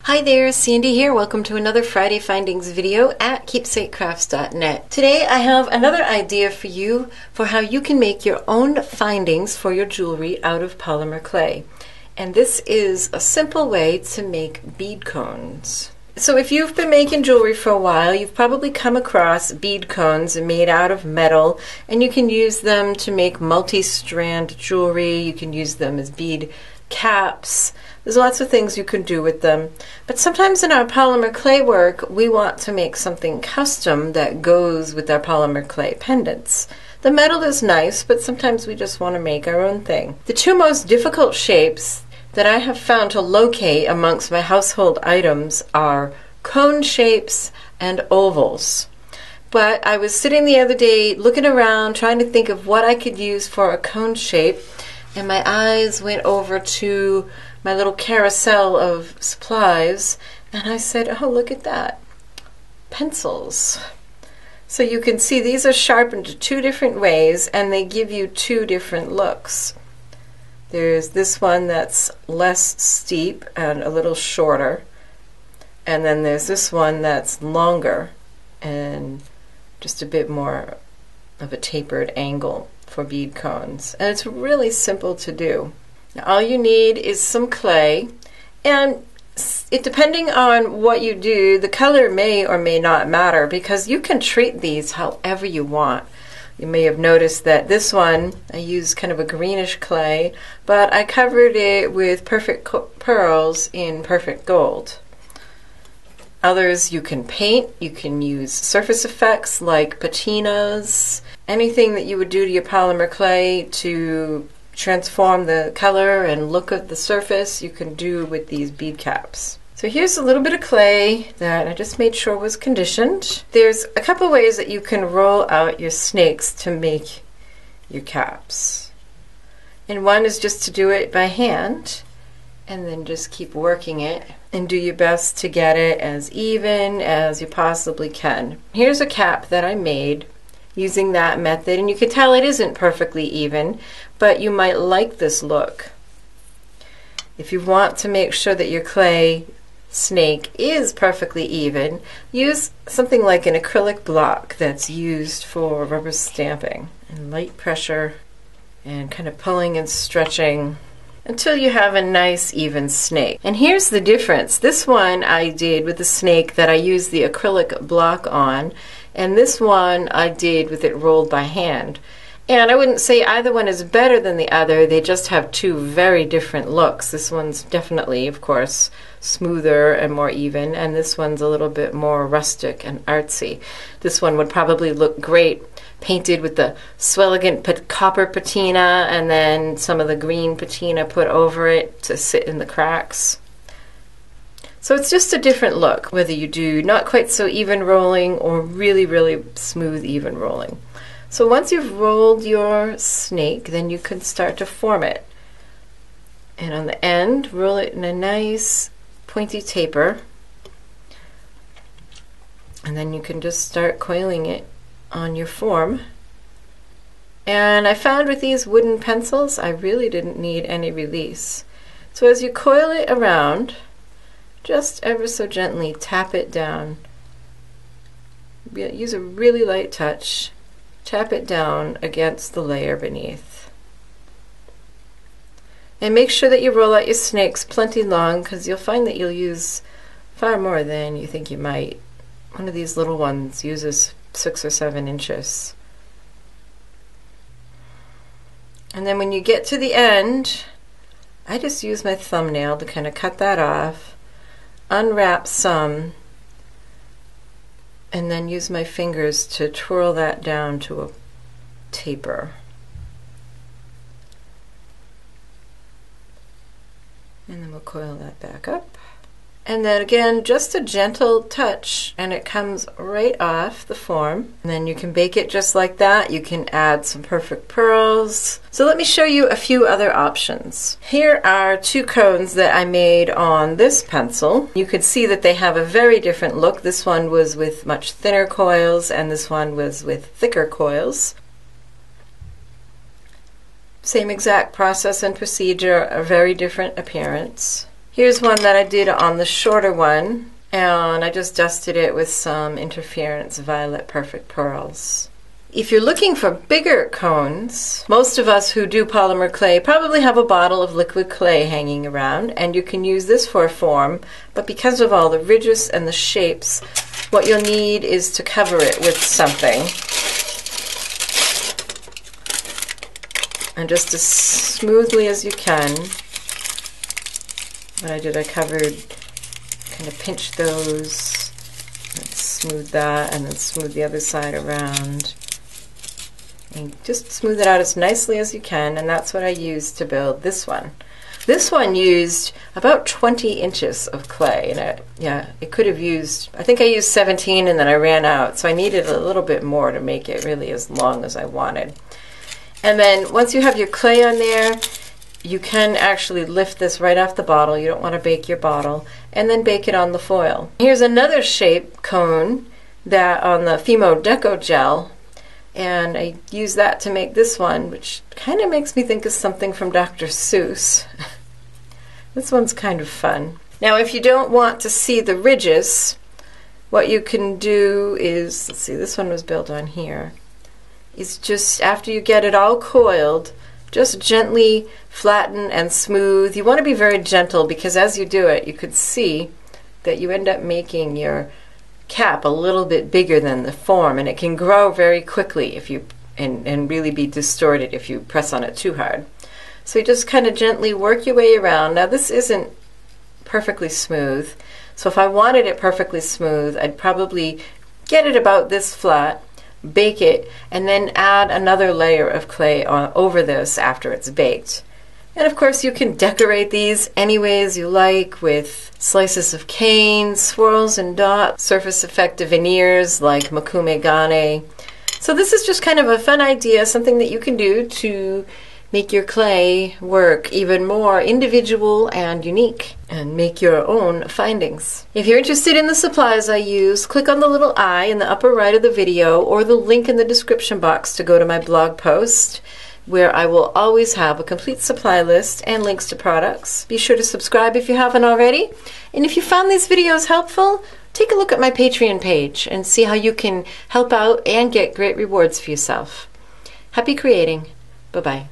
Hi there, Sandy here. Welcome to another Friday Findings video at keepsakecrafts.net. Today I have another idea for you for how you can make your own findings for your jewelry out of polymer clay. And this is a simple way to make bead cones. So if you've been making jewelry for a while, you've probably come across bead cones made out of metal, and you can use them to make multi-strand jewelry. You can use them as bead caps. There's lots of things you can do with them. But sometimes in our polymer clay work, we want to make something custom that goes with our polymer clay pendants. The metal is nice, but sometimes we just want to make our own thing. The two most difficult shapes that I have found to locate amongst my household items are cone shapes and ovals. But I was sitting the other day looking around trying to think of what I could use for a cone shape, and my eyes went over to my little carousel of supplies, and I said, oh, look at that, pencils. So you can see these are sharpened two different ways, and they give you two different looks. There's this one that's less steep and a little shorter, and then there's this one that's longer and just a bit more of a tapered angle for bead cones. And it's really simple to do. Now, all you need is some clay, and depending on what you do, the color may or may not matter, because you can treat these however you want. You may have noticed that this one, I used kind of a greenish clay, but I covered it with perfect pearls in perfect gold. Others you can paint, you can use surface effects like patinas, anything that you would do to your polymer clay to transform the color and look of the surface, you can do with these bead caps. So here's a little bit of clay that I just made sure was conditioned. There's a couple ways that you can roll out your snakes to make your caps. And one is just to do it by hand, and then just keep working it and do your best to get it as even as you possibly can. Here's a cap that I made using that method, and you can tell it isn't perfectly even, but you might like this look. If you want to make sure that your clay snake is perfectly even, use something like an acrylic block that's used for rubber stamping, and light pressure and kind of pulling and stretching until you have a nice even snake. And here's the difference. This one I did with the snake that I used the acrylic block on, and this one I did with it rolled by hand. And I wouldn't say either one is better than the other, they just have two very different looks. This one's definitely, of course, smoother and more even, and this one's a little bit more rustic and artsy. This one would probably look great painted with the swelligant copper patina and then some of the green patina put over it to sit in the cracks. So it's just a different look, whether you do not quite so even rolling or really, really smooth even rolling. So once you've rolled your snake, then you can start to form it. And on the end, roll it in a nice pointy taper. And then you can just start coiling it on your form. And I found with these wooden pencils, I really didn't need any release. So as you coil it around, just ever so gently tap it down. Use a really light touch. Tap it down against the layer beneath. And make sure that you roll out your snakes plenty long, because you'll find that you'll use far more than you think you might. One of these little ones uses 6 or 7 inches. And then when you get to the end, I just use my thumbnail to kind of cut that off, unwrap some, and then use my fingers to twirl that down to a taper. And then we'll coil that back up. And then again, just a gentle touch, and it comes right off the form. And then you can bake it just like that. You can add some perfect pearls. So let me show you a few other options. Here are 2 cones that I made on this pencil. You can see that they have a very different look. This one was with much thinner coils, and this one was with thicker coils. Same exact process and procedure, a very different appearance. Here's one that I did on the shorter one, and I just dusted it with some Interference Violet Perfect Pearls. If you're looking for bigger cones, most of us who do polymer clay probably have a bottle of liquid clay hanging around, and you can use this for a form, but because of all the ridges and the shapes, what you'll need is to cover it with something. And just as smoothly as you can. What I did, I covered, kind of pinched those, and smooth that, and then smooth the other side around. And just smooth it out as nicely as you can, and that's what I used to build this one. This one used about 20 inches of clay, and it could have used, I think I used 17 and then I ran out, so I needed a little bit more to make it really as long as I wanted. And then once you have your clay on there, you can actually lift this right off the bottle. You don't want to bake your bottle, and then bake it on the foil. Here's another shape cone that on the Fimo Deco Gel, and I use that to make this one, which kind of makes me think of something from Dr. Seuss. This one's kind of fun. Now, if you don't want to see the ridges, what you can do is, let's see, this one was built on here, is just after you get it all coiled, just gently flatten and smooth. You want to be very gentle because as you do it, you could see that you end up making your cap a little bit bigger than the form, and it can grow very quickly if you and really be distorted if you press on it too hard. So you just kind of gently work your way around. Now this isn't perfectly smooth, so if I wanted it perfectly smooth, I'd probably get it about this flat, bake it, and then add another layer of clay over this after it's baked. And of course you can decorate these any ways you like with slices of cane, swirls and dots, surface effective veneers like Makume Gane. So this is just kind of a fun idea, something that you can do to make your clay work even more individual and unique and make your own findings. If you're interested in the supplies I use, click on the little eye in the upper right of the video or the link in the description box to go to my blog post, where I will always have a complete supply list and links to products. Be sure to subscribe if you haven't already. And if you found these videos helpful, take a look at my Patreon page and see how you can help out and get great rewards for yourself. Happy creating. Bye-bye.